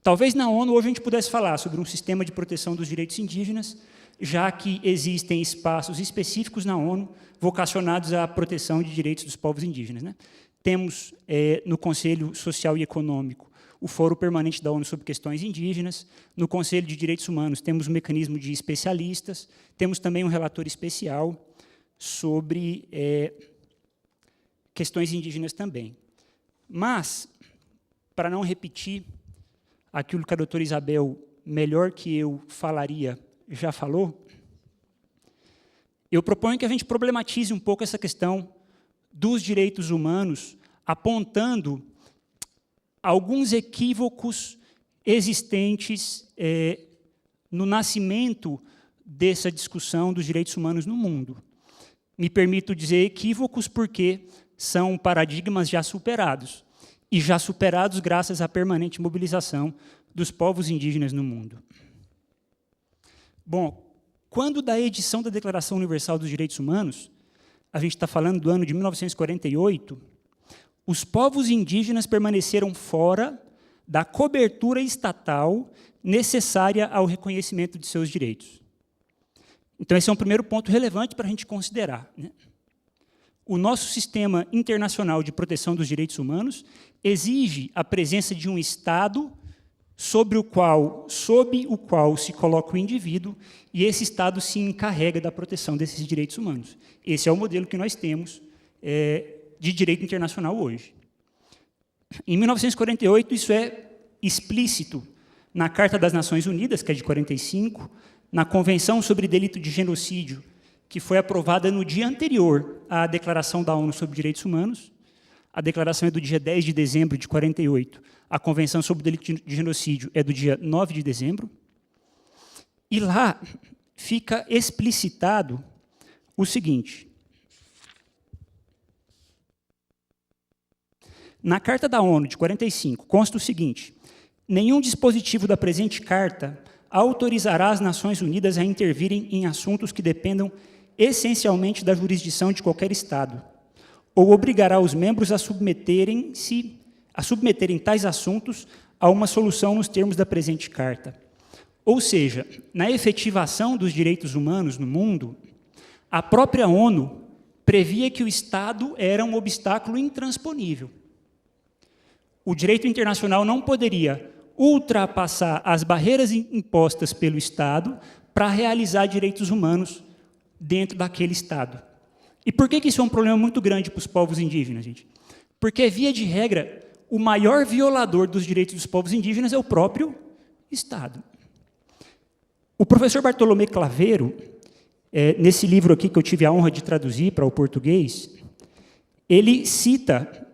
Talvez na ONU hoje a gente pudesse falar sobre um sistema de proteção dos direitos indígenas, já que existem espaços específicos na ONU vocacionados à proteção de direitos dos povos indígenas. Né? Temos, no Conselho Social e Econômico, o Fórum Permanente da ONU sobre Questões Indígenas. No Conselho de Direitos Humanos, temos um mecanismo de especialistas. Temos também um relator especial sobre questões indígenas também. Mas, para não repetir aquilo que a doutora Isabel, melhor que eu falaria, já falou, eu proponho que a gente problematize um pouco essa questão dos direitos humanos, apontando alguns equívocos existentes no nascimento dessa discussão dos direitos humanos no mundo. Me permito dizer equívocos porque são paradigmas já superados, e já superados graças à permanente mobilização dos povos indígenas no mundo. Bom, quando da edição da Declaração Universal dos Direitos Humanos, a gente está falando do ano de 1948, os povos indígenas permaneceram fora da cobertura estatal necessária ao reconhecimento de seus direitos. Então, esse é um primeiro ponto relevante para a gente considerar. Né? O nosso sistema internacional de proteção dos direitos humanos exige a presença de um Estado sob o qual se coloca o indivíduo, e esse Estado se encarrega da proteção desses direitos humanos. Esse é o modelo que nós temos de direito internacional hoje. Em 1948, isso é explícito na Carta das Nações Unidas, que é de 45, na Convenção sobre Delito de Genocídio, que foi aprovada no dia anterior à Declaração da ONU sobre Direitos Humanos. A declaração é do dia 10 de dezembro de 48. A Convenção sobre o Delito de Genocídio é do dia 9 de dezembro. E lá fica explicitado o seguinte. Na Carta da ONU de 45 consta o seguinte: nenhum dispositivo da presente carta autorizará as Nações Unidas a intervirem em assuntos que dependam essencialmente da jurisdição de qualquer Estado, ou obrigará os membros a submeterem tais assuntos a uma solução nos termos da presente carta. Ou seja, na efetivação dos direitos humanos no mundo, a própria ONU previa que o Estado era um obstáculo intransponível. O direito internacional não poderia ultrapassar as barreiras impostas pelo Estado para realizar direitos humanos dentro daquele Estado. E por que isso é um problema muito grande para os povos indígenas, gente? Porque, via de regra, o maior violador dos direitos dos povos indígenas é o próprio Estado. O professor Bartolomé Claveiro, nesse livro aqui que eu tive a honra de traduzir para o português, ele cita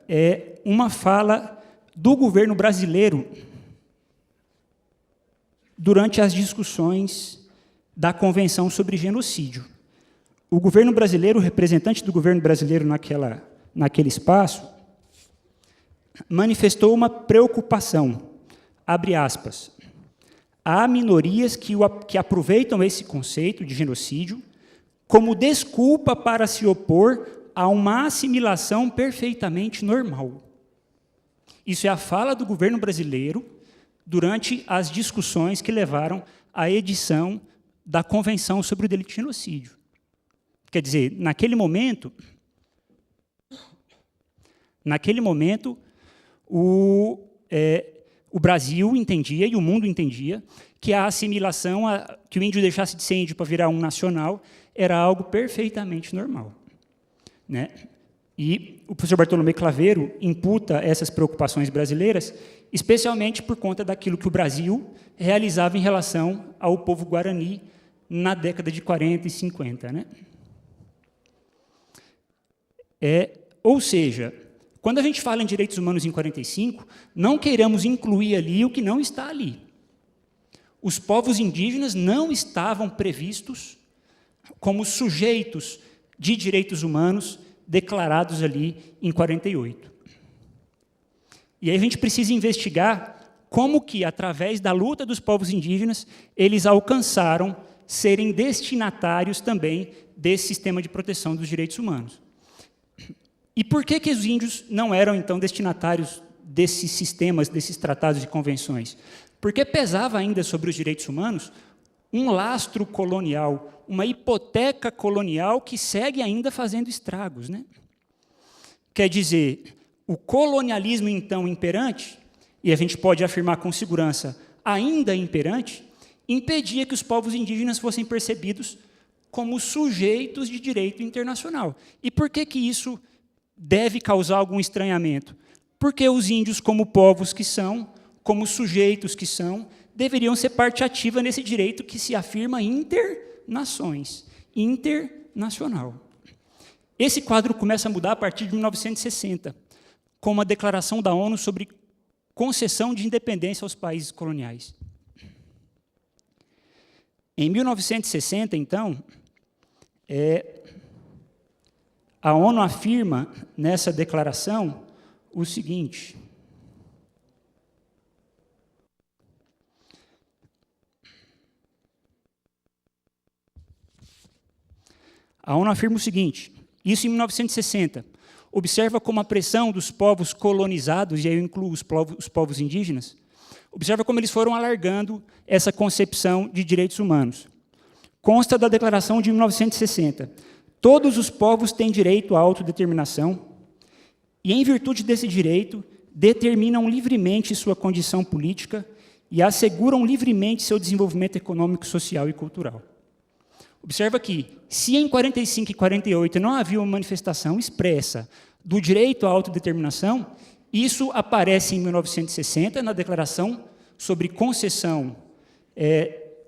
uma fala do governo brasileiro durante as discussões da Convenção sobre Genocídio. O governo brasileiro, o representante do governo brasileiro naquele espaço, manifestou uma preocupação, abre aspas, há minorias que aproveitam esse conceito de genocídio como desculpa para se opor a uma assimilação perfeitamente normal. Isso é a fala do governo brasileiro durante as discussões que levaram à edição da Convenção sobre o Delito de Genocídio. Quer dizer, naquele momento, o Brasil entendia e o mundo entendia que a assimilação, que o índio deixasse de ser índio para virar um nacional, era algo perfeitamente normal, né? E o professor Bartolomé Claveiro imputa essas preocupações brasileiras, especialmente por conta daquilo que o Brasil realizava em relação ao povo guarani na década de 40 e 50, né? Ou seja, quando a gente fala em direitos humanos em 45, não queiramos incluir ali o que não está ali. Os povos indígenas não estavam previstos como sujeitos de direitos humanos declarados ali em 48. E aí a gente precisa investigar como que, através da luta dos povos indígenas, eles alcançaram serem destinatários também desse sistema de proteção dos direitos humanos. E por que os índios não eram, então, destinatários desses sistemas, desses tratados e convenções? Porque pesava ainda sobre os direitos humanos um lastro colonial, uma hipoteca colonial que segue ainda fazendo estragos, né? Quer dizer, o colonialismo, então, imperante, e a gente pode afirmar com segurança, ainda imperante, impedia que os povos indígenas fossem percebidos como sujeitos de direito internacional. E por que isso deve causar algum estranhamento? Porque os índios, como povos que são, como sujeitos que são, deveriam ser parte ativa nesse direito que se afirma internações, internacional. Esse quadro começa a mudar a partir de 1960, com uma declaração da ONU sobre concessão de independência aos países coloniais. Em 1960, então, a ONU afirma nessa declaração o seguinte: a ONU afirma o seguinte, isso em 1960, observa como a pressão dos povos colonizados, e aí eu incluo os povos indígenas, observa como eles foram alargando essa concepção de direitos humanos. Consta da Declaração de 1960. Todos os povos têm direito à autodeterminação e, em virtude desse direito, determinam livremente sua condição política e asseguram livremente seu desenvolvimento econômico, social e cultural. Observa que, se em 45 e 48 não havia uma manifestação expressa do direito à autodeterminação, Isso aparece em 1960, na Declaração sobre Concessão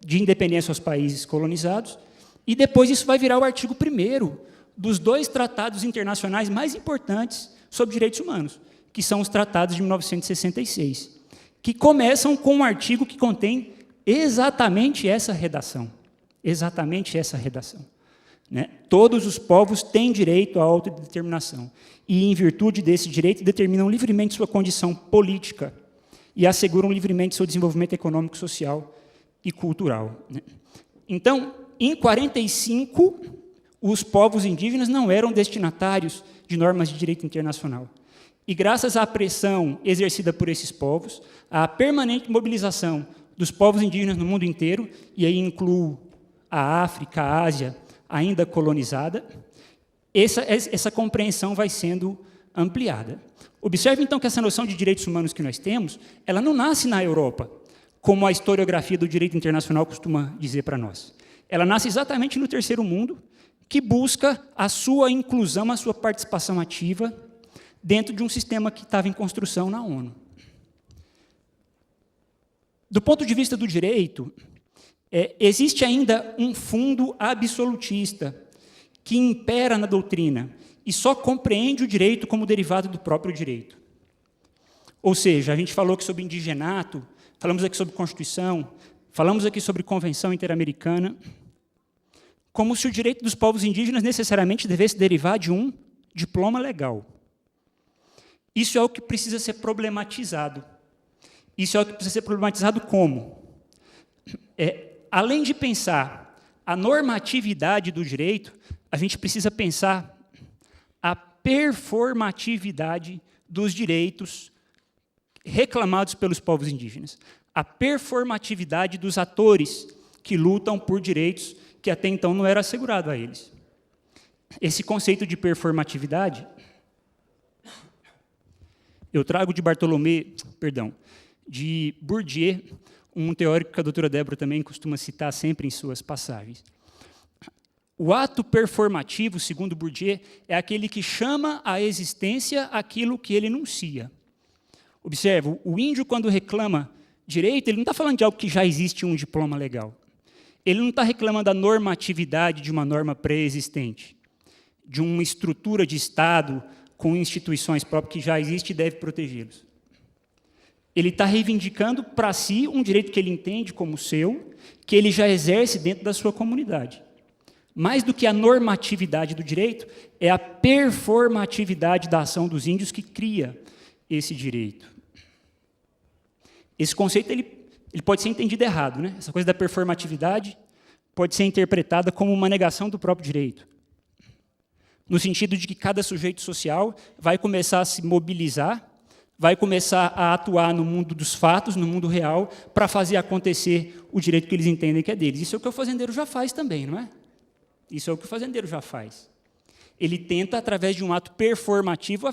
de Independência aos Países Colonizados, e depois isso vai virar o artigo 1º dos 2 tratados internacionais mais importantes sobre direitos humanos, que são os tratados de 1966, que começam com um artigo que contém exatamente essa redação. Exatamente essa redação. Né? Todos os povos têm direito à autodeterminação e, em virtude desse direito, determinam livremente sua condição política e asseguram livremente seu desenvolvimento econômico, social e cultural. Né? Então, em 45, os povos indígenas não eram destinatários de normas de direito internacional. E, graças à pressão exercida por esses povos, à permanente mobilização dos povos indígenas no mundo inteiro, e aí incluo a África, a Ásia, ainda colonizada, essa compreensão vai sendo ampliada. Observe, então, que essa noção de direitos humanos que nós temos, ela não nasce na Europa, como a historiografia do direito internacional costuma dizer para nós. Ela nasce exatamente no Terceiro Mundo, que busca a sua inclusão, a sua participação ativa dentro de um sistema que estava em construção na ONU. Do ponto de vista do direito, existe ainda um fundo absolutista que impera na doutrina e só compreende o direito como derivado do próprio direito. Ou seja, a gente falou aqui sobre indigenato, falamos aqui sobre Constituição, falamos aqui sobre Convenção Interamericana, como se o direito dos povos indígenas necessariamente devesse derivar de um diploma legal. Isso é o que precisa ser problematizado. Isso é o que precisa ser problematizado como? Além de pensar a normatividade do direito, a gente precisa pensar a performatividade dos direitos reclamados pelos povos indígenas, a performatividade dos atores que lutam por direitos que até então não era assegurado a eles. Esse conceito de performatividade, eu trago de de Bourdieu, um teórico que a doutora Débora também costuma citar sempre em suas passagens. O ato performativo, segundo Bourdieu, é aquele que chama à existência aquilo que ele enuncia. Observe, o índio, quando reclama direito, ele não está falando de algo que já existe um diploma legal. Ele não está reclamando da normatividade de uma norma pré-existente, de uma estrutura de Estado com instituições próprias que já existe e deve protegê-los. Ele está reivindicando para si um direito que ele entende como seu, que ele já exerce dentro da sua comunidade. Mais do que a normatividade do direito, é a performatividade da ação dos índios que cria esse direito. Esse conceito ele pode ser entendido errado, né? Essa coisa da performatividade pode ser interpretada como uma negação do próprio direito, no sentido de que cada sujeito social vai começar a se mobilizar, vai começar a atuar no mundo dos fatos, no mundo real, para fazer acontecer o direito que eles entendem que é deles. Isso é o que o fazendeiro já faz também, não é? Isso é o que o fazendeiro já faz. Ele tenta, através de um ato performativo,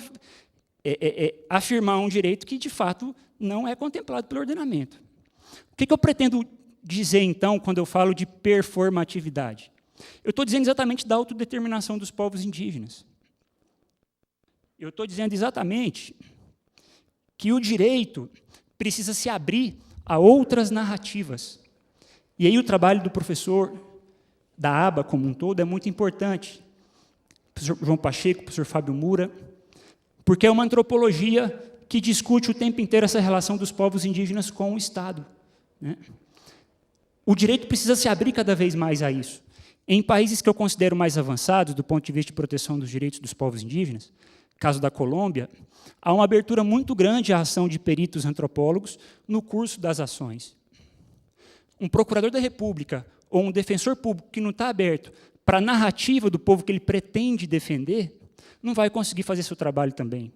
afirmar um direito que, de fato, não é contemplado pelo ordenamento. O que eu pretendo dizer, então, quando eu falo de performatividade? Eu estou dizendo exatamente da autodeterminação dos povos indígenas. Eu estou dizendo exatamente que o direito precisa se abrir a outras narrativas. E aí o trabalho do professor da aba como um todo é muito importante. O professor João Pacheco, o professor Fábio Moura, porque é uma antropologia que discute o tempo inteiro essa relação dos povos indígenas com o Estado, né? O direito precisa se abrir cada vez mais a isso. Em países que eu considero mais avançados, do ponto de vista de proteção dos direitos dos povos indígenas, caso da Colômbia, há uma abertura muito grande à ação de peritos antropólogos no curso das ações. Um procurador da República ou um defensor público que não está aberto para a narrativa do povo que ele pretende defender, não vai conseguir fazer seu trabalho também.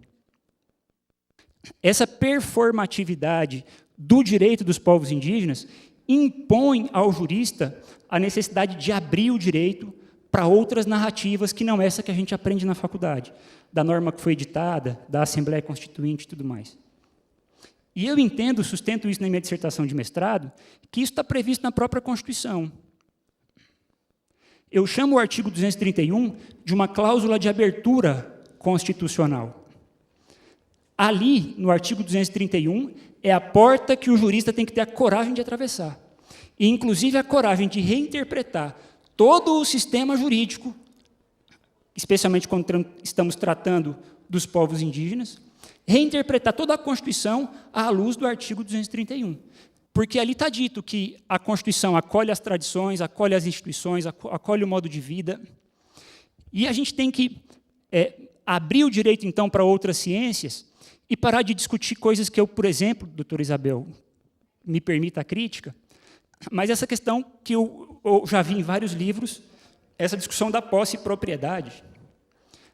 Essa performatividade do direito dos povos indígenas impõe ao jurista a necessidade de abrir o direito para outras narrativas que não essa que a gente aprende na faculdade, da norma que foi editada, da Assembleia Constituinte e tudo mais. E eu entendo, sustento isso na minha dissertação de mestrado, que isso está previsto na própria Constituição. Eu chamo o artigo 231 de uma cláusula de abertura constitucional. Ali, no artigo 231, é a porta que o jurista tem que ter a coragem de atravessar. E, inclusive, a coragem de reinterpretar todo o sistema jurídico, especialmente quando estamos tratando dos povos indígenas, reinterpretar toda a Constituição à luz do artigo 231. Porque ali está dito que a Constituição acolhe as tradições, acolhe as instituições, acolhe o modo de vida. E a gente tem que abrir o direito, então, para outras ciências e parar de discutir coisas que eu, por exemplo, doutora Isabel, me permita a crítica, mas essa questão que eu já vi em vários livros, essa discussão da posse e propriedade.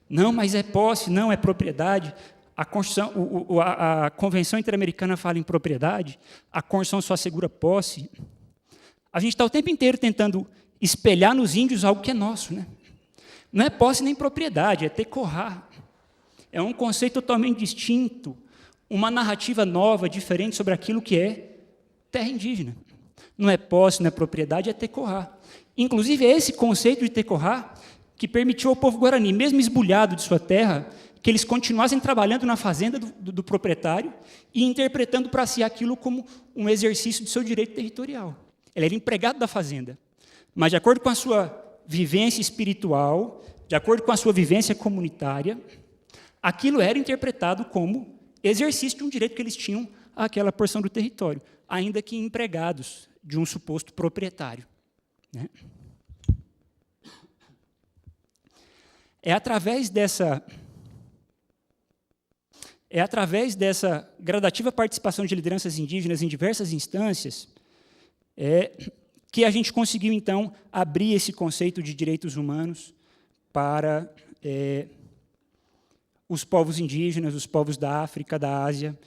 Não, mas é posse, não é propriedade. A Convenção Interamericana fala em propriedade, a Constituição só assegura posse. A gente está o tempo inteiro tentando espelhar nos índios algo que é nosso, né? Não é posse nem propriedade, é tecorrá. É um conceito totalmente distinto, uma narrativa nova, diferente sobre aquilo que é terra indígena. Não é posse, não é propriedade, é tecorrá. Inclusive, é esse conceito de tecorrá que permitiu ao povo guarani, mesmo esbulhado de sua terra, que eles continuassem trabalhando na fazenda do proprietário e interpretando para si aquilo como um exercício do seu direito territorial. Ele era empregado da fazenda, mas de acordo com a sua vivência espiritual, de acordo com a sua vivência comunitária, aquilo era interpretado como exercício de um direito que eles tinham àquela porção do território, ainda que empregados de um suposto proprietário, né? É através dessa gradativa participação de lideranças indígenas em diversas instâncias que a gente conseguiu, então, abrir esse conceito de direitos humanos para os povos indígenas, os povos da África, da Ásia,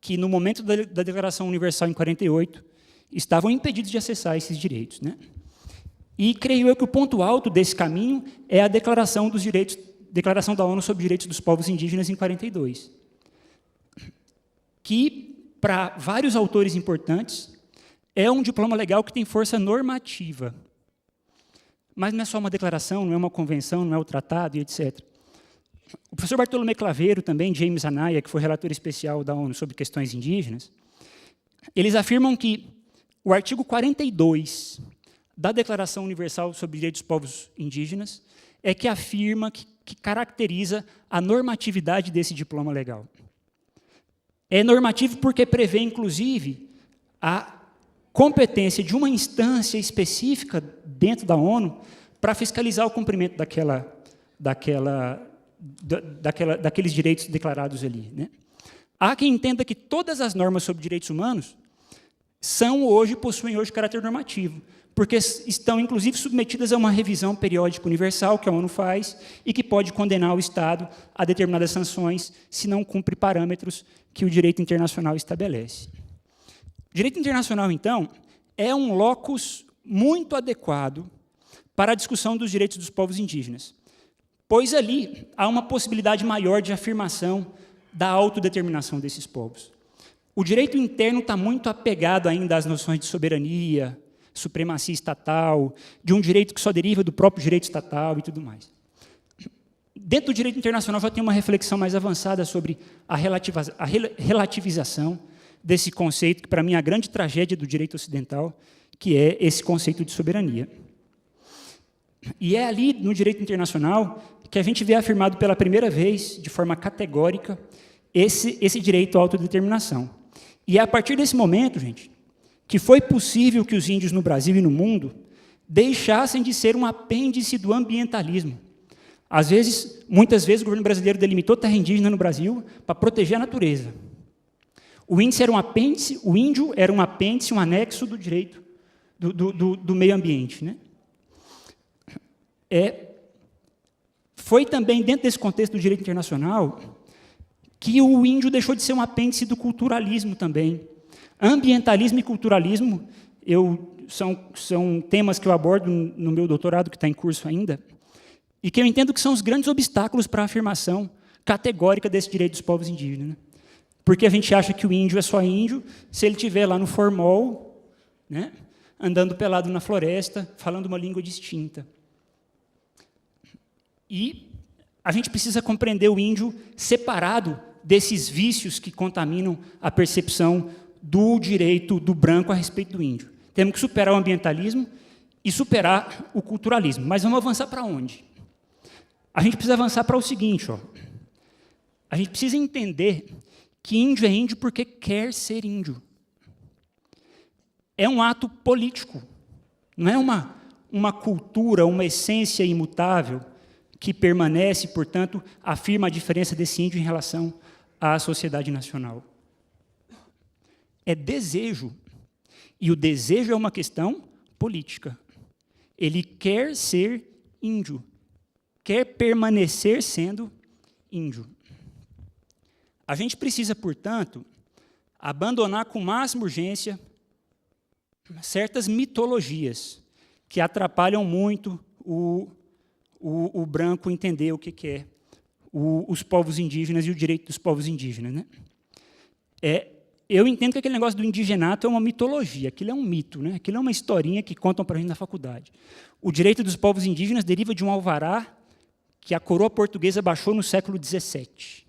que, no momento da Declaração Universal, em 48, estavam impedidos de acessar esses direitos, né? E creio eu que o ponto alto desse caminho é a Declaração da ONU sobre os Direitos dos Povos Indígenas, em 42, que, para vários autores importantes, é um diploma legal que tem força normativa. Mas não é só uma declaração, não é uma convenção, não é o tratado, e etc. O professor Bartolomé Claveiro, também, James Anaya, que foi relator especial da ONU sobre questões indígenas, eles afirmam que o artigo 42 da Declaração Universal sobre os Direitos dos Povos Indígenas é que afirma, que caracteriza a normatividade desse diploma legal. É normativo porque prevê, inclusive, a competência de uma instância específica dentro da ONU para fiscalizar o cumprimento daqueles direitos declarados ali, né? Há quem entenda que todas as normas sobre direitos humanos possuem hoje caráter normativo, porque estão, inclusive, submetidas a uma revisão periódica universal que a ONU faz e que pode condenar o Estado a determinadas sanções se não cumpre parâmetros que o direito internacional estabelece. O direito internacional, então, é um locus muito adequado para a discussão dos direitos dos povos indígenas, pois ali há uma possibilidade maior de afirmação da autodeterminação desses povos. O direito interno está muito apegado ainda às noções de soberania, supremacia estatal, de um direito que só deriva do próprio direito estatal e tudo mais. Dentro do direito internacional já tem uma reflexão mais avançada sobre a relativização desse conceito, que para mim é a grande tragédia do direito ocidental, que é esse conceito de soberania. E é ali, no direito internacional, que a gente vê afirmado pela primeira vez, de forma categórica, esse direito à autodeterminação. E é a partir desse momento, gente, que foi possível que os índios no Brasil e no mundo deixassem de ser um apêndice do ambientalismo. Muitas vezes, o governo brasileiro delimitou terra indígena no Brasil para proteger a natureza. O índio era um apêndice, um anexo do direito do meio ambiente, né? Foi também, dentro desse contexto do direito internacional, que o índio deixou de ser um apêndice do culturalismo também. Ambientalismo e culturalismo são temas que eu abordo no meu doutorado, que está em curso ainda, e que eu entendo que são os grandes obstáculos para a afirmação categórica desse direito dos povos indígenas, né? Porque a gente acha que o índio é só índio se ele estiver lá no formol, né, andando pelado na floresta, falando uma língua distinta. E a gente precisa compreender o índio separado desses vícios que contaminam a percepção do direito do branco a respeito do índio. Temos que superar o ambientalismo e superar o culturalismo. Mas vamos avançar para onde? A gente precisa avançar para o seguinte, ó. A gente precisa entender que índio é índio porque quer ser índio. É um ato político, não é uma cultura, uma essência imutável que permanece, portanto, afirma a diferença desse índio em relação à sociedade nacional. É desejo, e o desejo é uma questão política. Ele quer ser índio, quer permanecer sendo índio. A gente precisa, portanto, abandonar com máxima urgência certas mitologias que atrapalham muito o branco entender o que é os povos indígenas e o direito dos povos indígenas. Né? Eu entendo que aquele negócio do indigenato é uma mitologia, aquilo é um mito, né? Aquilo é uma historinha que contam para a gente na faculdade. O direito dos povos indígenas deriva de um alvará que a coroa portuguesa baixou no século XVII.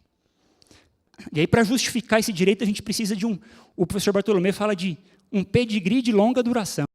E aí, para justificar esse direito, a gente precisa de o professor Bartolomeu fala de um pedigree de longa duração.